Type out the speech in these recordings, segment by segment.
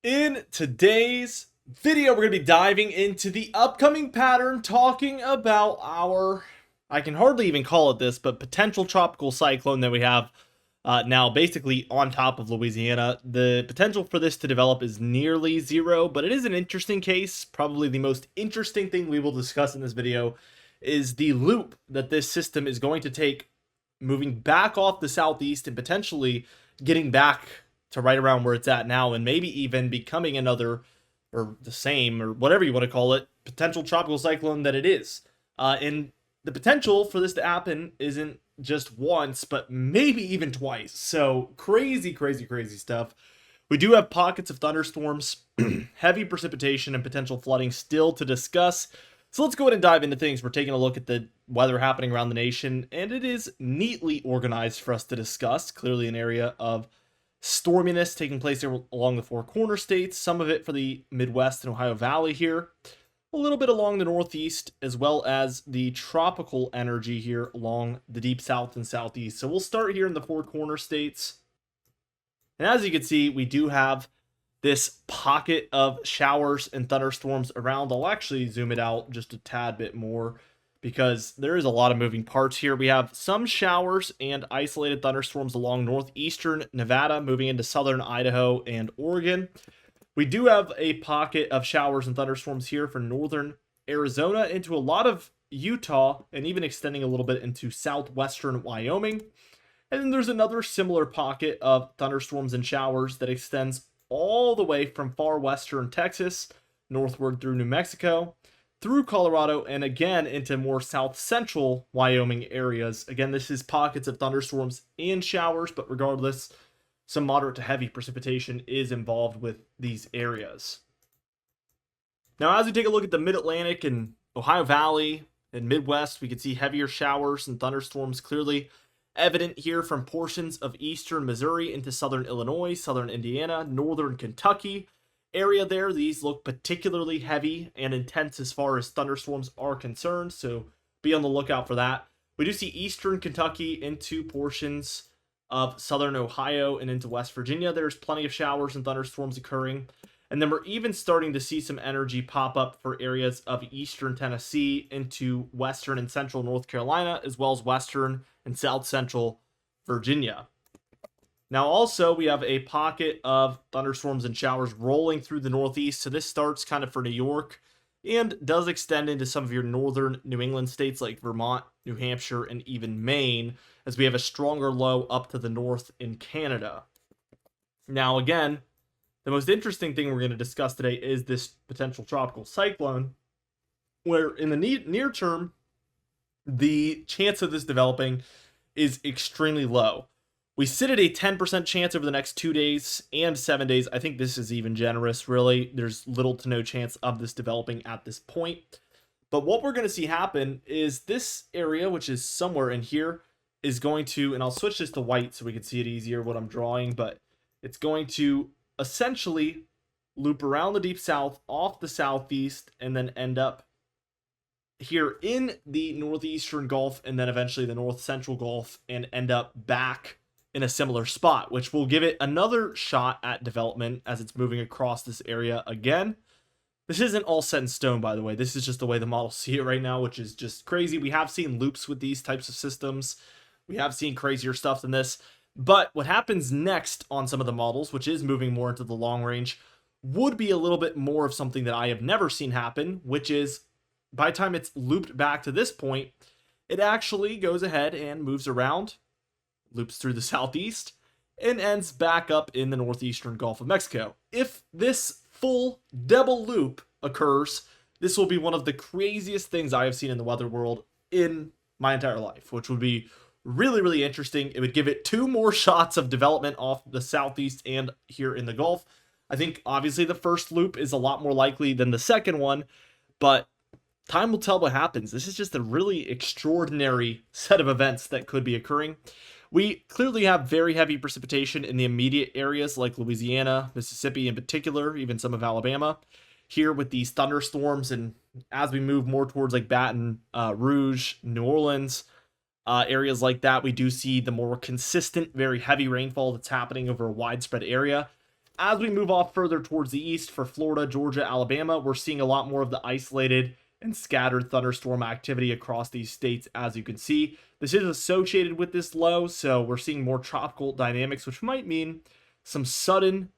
In today's video, we're going to be diving into the upcoming pattern, talking about I can hardly even call it this, but potential tropical cyclone that we have now basically on top of Louisiana. The potential for this to develop is nearly zero, but it is an interesting case. Probably the most interesting thing we will discuss in this video is the loop that this system is going to take, moving back off the southeast and potentially getting back to right around where it's at now, and maybe even becoming another, or the same, or whatever you want to call it, potential tropical cyclone that it is. And the potential for this to happen isn't just once, but maybe even twice. So crazy, crazy, crazy stuff. We do have pockets of thunderstorms, heavy precipitation, and potential flooding still to discuss. So let's go ahead and dive into things. We're taking a look at the weather happening around the nation, and it is neatly organized for us to discuss. Clearly an area of storminess taking place along the Four Corner states, some of it for the Midwest and Ohio Valley here, a little bit along the Northeast, as well as the tropical energy here along the Deep South and Southeast. So we'll start here in the Four Corner states. And as you can see, we do have this pocket of showers and thunderstorms around. I'll actually zoom it out just a tad bit more, because there is a lot of moving parts here. We have some showers and isolated thunderstorms along northeastern Nevada, moving into southern Idaho and Oregon. We do have a pocket of showers and thunderstorms here for northern Arizona into a lot of Utah, and even extending a little bit into southwestern Wyoming. And then there's another similar pocket of thunderstorms and showers that extends all the way from far western Texas northward through New Mexico, through Colorado, and again into more south central Wyoming areas. Again, this is pockets of thunderstorms and showers, but regardless, some moderate to heavy precipitation is involved with these areas. Now, as we take a look at the Mid-Atlantic and Ohio Valley and Midwest, we can see heavier showers and thunderstorms clearly evident here from portions of eastern Missouri into southern Illinois, southern Indiana, northern Kentucky area there. These look particularly heavy and intense as far as thunderstorms are concerned, so be on the lookout for that. We do see eastern Kentucky into portions of southern Ohio and into West Virginia. There's plenty of showers and thunderstorms occurring. And then we're even starting to see some energy pop up for areas of eastern Tennessee into western and central North Carolina, as well as western and south central Virginia. Now also, we have a pocket of thunderstorms and showers rolling through the Northeast. So this starts kind of for New York and does extend into some of your northern New England states like Vermont, New Hampshire, and even Maine, as we have a stronger low up to the north in Canada. Now again, the most interesting thing we're going to discuss today is this potential tropical cyclone, where in the near term, the chance of this developing is extremely low. We sit at a 10% chance over the next 2 days and 7 days. I think this is even generous, really. There's little to no chance of this developing at this point. But what we're going to see happen is this area, which is somewhere in here, is going to, and I'll switch this to white so we can see it easier what I'm drawing, but it's going to essentially loop around the deep south, off the southeast, and then end up here in the northeastern Gulf, and then eventually the north central Gulf, and end up back in a similar spot, which will give it another shot at development as it's moving across this area again. This isn't all set in stone, by the way. This is just the way the models see it right now, which is just crazy. We have seen loops with these types of systems. We have seen crazier stuff than this. But what happens next on some of the models, which is moving more into the long range, would be a little bit more of something that I have never seen happen, which is by the time it's looped back to this point, it actually goes ahead and moves around, loops through the southeast, and ends back up in the northeastern Gulf of Mexico. If this full double loop occurs, this will be one of the craziest things I have seen in the weather world in my entire life, which would be really, really interesting. It would give it 2 more shots of development off the southeast and here in the Gulf. I think obviously the first loop is a lot more likely than the second one, but time will tell what happens. This is just a really extraordinary set of events that could be occurring. We clearly have very heavy precipitation in the immediate areas like Louisiana, Mississippi in particular, even some of Alabama, here with these thunderstorms. And as we move more towards like Baton Rouge, New Orleans, areas like that, we do see the more consistent, very heavy rainfall that's happening over a widespread area. As we move off further towards the east for Florida, Georgia, Alabama, we're seeing a lot more of the isolated and scattered thunderstorm activity across these states, as you can see. This is associated with this low, so we're seeing more tropical dynamics, which might mean some sudden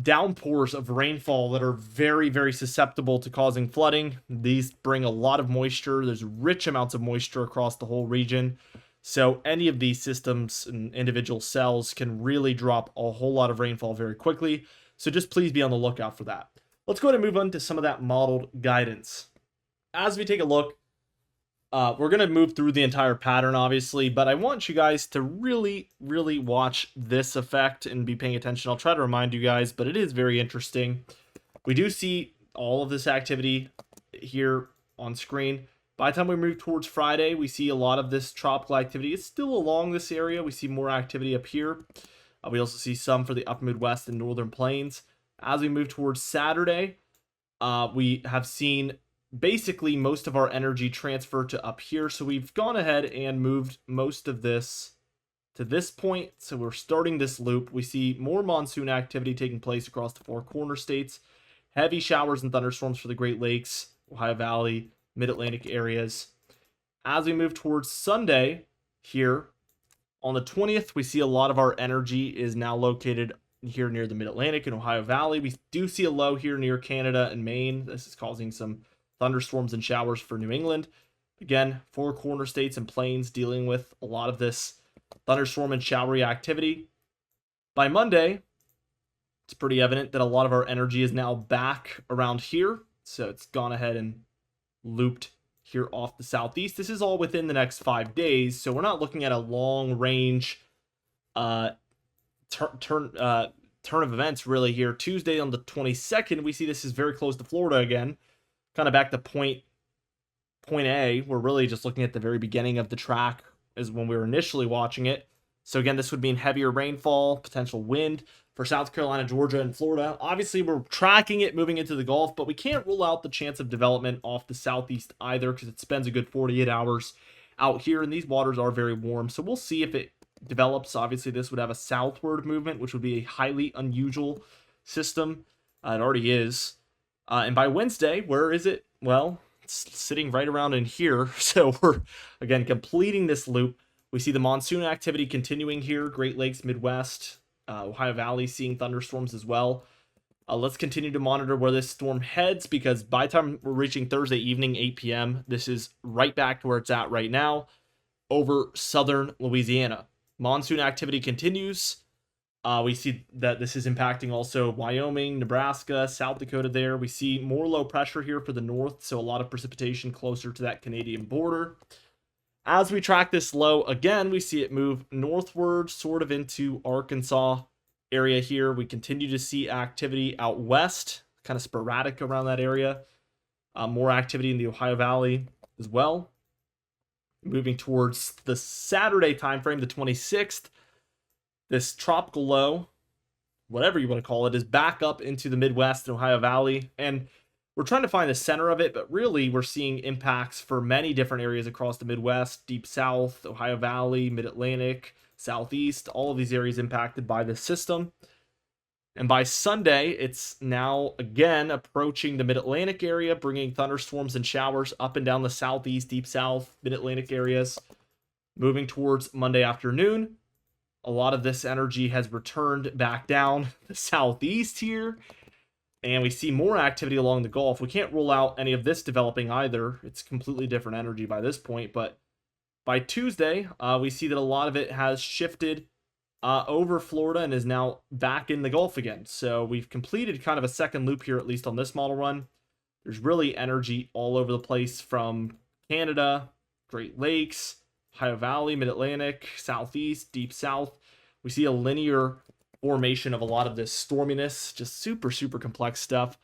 downpours of rainfall that are very, very susceptible to causing flooding. These bring a lot of moisture. There's rich amounts of moisture across the whole region. So any of these systems and individual cells can really drop a whole lot of rainfall very quickly. So just please be on the lookout for that. Let's go ahead and move on to some of that modeled guidance. As we take a look, we're going to move through the entire pattern, obviously, but I want you guys to really, really watch this effect and be paying attention. I'll try to remind you guys, but it is very interesting. We do see all of this activity here on screen. By the time we move towards Friday, we see a lot of this tropical activity. It's still along this area. We see more activity up here. We also see some for the upper Midwest and northern plains. As we move towards Saturday, we have seen basically most of our energy transfer to up here. So we've gone ahead and moved most of this to this point. So we're starting this loop. We see more monsoon activity taking place across the four corner states. Heavy showers and thunderstorms for the Great Lakes, Ohio Valley, Mid-Atlantic areas. As we move towards Sunday here on the 20th, we see a lot of our energy is now located here near the Mid-Atlantic and Ohio Valley. We do see a low here near Canada and Maine. This is causing some thunderstorms and showers for New England. Again, four corner states and plains dealing with a lot of this thunderstorm and showery activity. By Monday, it's pretty evident that a lot of our energy is now back around here. So it's gone ahead and looped here off the southeast. This is all within the next 5 days, so we're not looking at a long range turn of events really here. Tuesday on the 22nd, we see this is very close to Florida again, kind of back to point A. We're really just looking at the very beginning of the track is when we were initially watching it. So again, this would mean heavier rainfall, potential wind for South Carolina, Georgia, and Florida. Obviously, we're tracking it moving into the Gulf, but we can't rule out the chance of development off the southeast either because it spends a good 48 hours out here, and these waters are very warm. So we'll see if it develops. Obviously, this would have a southward movement, which would be a highly unusual system. It already is. And by Wednesday, where is it? Well, it's sitting right around in here. So we're, again, completing this loop. We see the monsoon activity continuing here, Great Lakes, Midwest, Ohio Valley seeing thunderstorms as well. Let's continue to monitor where this storm heads because by the time we're reaching Thursday evening, 8 p.m., this is right back to where it's at right now over southern Louisiana. Monsoon activity continues. We see that this is impacting also Wyoming, Nebraska, South Dakota there. We see more low pressure here for the north, so a lot of precipitation closer to that Canadian border. As we track this low, again, we see it move northward, sort of into Arkansas area here. We continue to see activity out west, kind of sporadic around that area. More activity in the Ohio Valley as well. Moving towards the Saturday timeframe, the 26th, this tropical low, whatever you want to call it, is back up into the Midwest and Ohio Valley. And we're trying to find the center of it, but really we're seeing impacts for many different areas across the Midwest, Deep South, Ohio Valley, Mid-Atlantic, Southeast, all of these areas impacted by this system. And by Sunday, it's now again approaching the Mid-Atlantic area, bringing thunderstorms and showers up and down the Southeast, Deep South, Mid-Atlantic areas. Moving towards Monday afternoon, a lot of this energy has returned back down the Southeast here. And we see more activity along the Gulf. We can't rule out any of this developing either. It's completely different energy by this point. But by Tuesday, we see that a lot of it has shifted over Florida and is now back in the Gulf again. So we've completed kind of a second loop here, at least on this model run. There's really energy all over the place from Canada, Great Lakes, Ohio Valley, Mid-Atlantic, Southeast, Deep South. We see a linear formation of a lot of this storminess, just super, super complex stuff.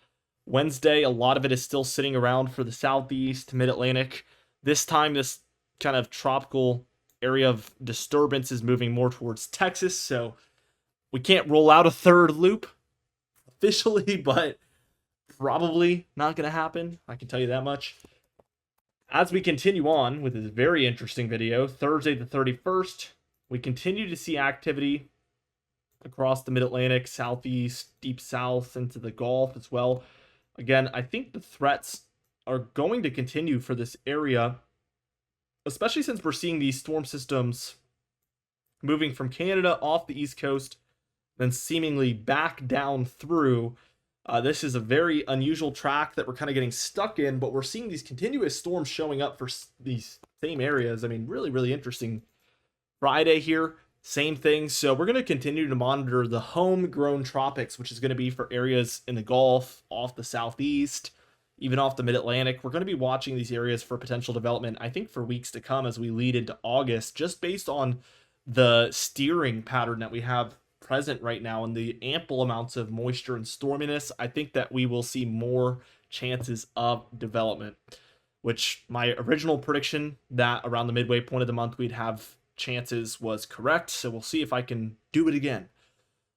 Wednesday, a lot of it is still sitting around for the Southeast, Mid-Atlantic. This time, this kind of tropical area of disturbance is moving more towards Texas, so we can't roll out a third loop officially, but probably not going to happen. I can tell you that much. As we continue on with this very interesting video, Thursday the 31st, we continue to see activity across the mid-Atlantic, southeast, deep south into the Gulf as well. Again, I think the threats are going to continue for this area, especially since we're seeing these storm systems moving from Canada off the east coast, then seemingly back down through. This is a very unusual track that we're kind of getting stuck in, but we're seeing these continuous storms showing up for these same areas. I mean, really, really interesting. Friday here, same thing. So we're going to continue to monitor the homegrown tropics, which is going to be for areas in the Gulf, off the southeast, even off the mid-Atlantic. We're going to be watching these areas for potential development, I think, for weeks to come as we lead into August, just based on the steering pattern that we have present right now and the ample amounts of moisture and storminess. I think that we will see more chances of development, which my original prediction that around the midway point of the month we'd have chances was correct. So we'll see if I can do it again.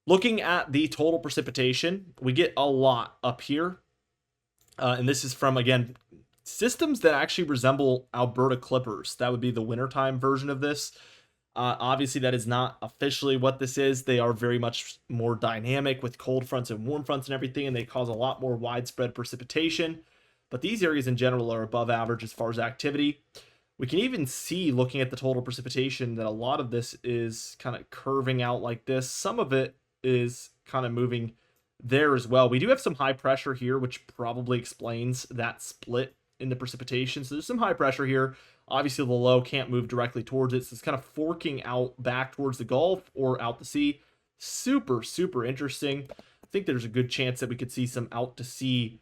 Looking at the total precipitation, we get a lot up here. And this is from, again, systems that actually resemble Alberta Clippers. That would be the wintertime version of this. Obviously, that is not officially what this is. They are very much more dynamic with cold fronts and warm fronts and everything, and they cause a lot more widespread precipitation. But these areas in general are above average as far as activity. We can even see, looking at the total precipitation, that a lot of this is kind of curving out like this. Some of it is kind of moving there as well. We do have some high pressure here, which probably explains that split in the precipitation. So there's some high pressure here. Obviously, the low can't move directly towards it, so it's kind of forking out back towards the Gulf or out to sea. Super, super interesting. I think there's a good chance that we could see some out to sea,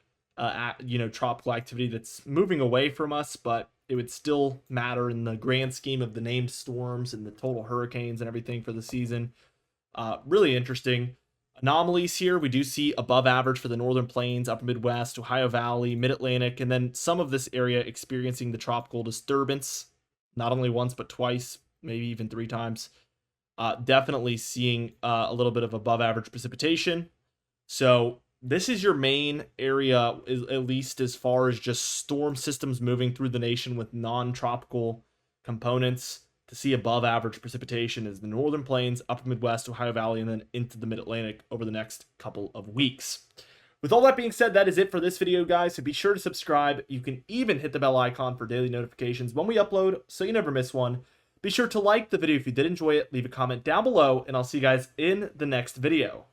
tropical activity that's moving away from us, but it would still matter in the grand scheme of the named storms and the total hurricanes and everything for the season. Really interesting. Anomalies here, we do see above average for the northern plains, upper Midwest, Ohio Valley, mid-Atlantic, and then some of this area experiencing the tropical disturbance, not only once but twice, maybe even 3 times. Definitely seeing a little bit of above average precipitation. So this is your main area, at least as far as just storm systems moving through the nation with non-tropical components. To see above average precipitation is the northern plains, upper Midwest, Ohio Valley, and then into the mid-Atlantic over the next couple of weeks. With all that being said, that is it for this video, guys. So be sure to subscribe. You can even hit the bell icon for daily notifications when we upload, so you never miss one. Be sure to like the video if you did enjoy it, leave a comment down below, and I'll see you guys in the next video.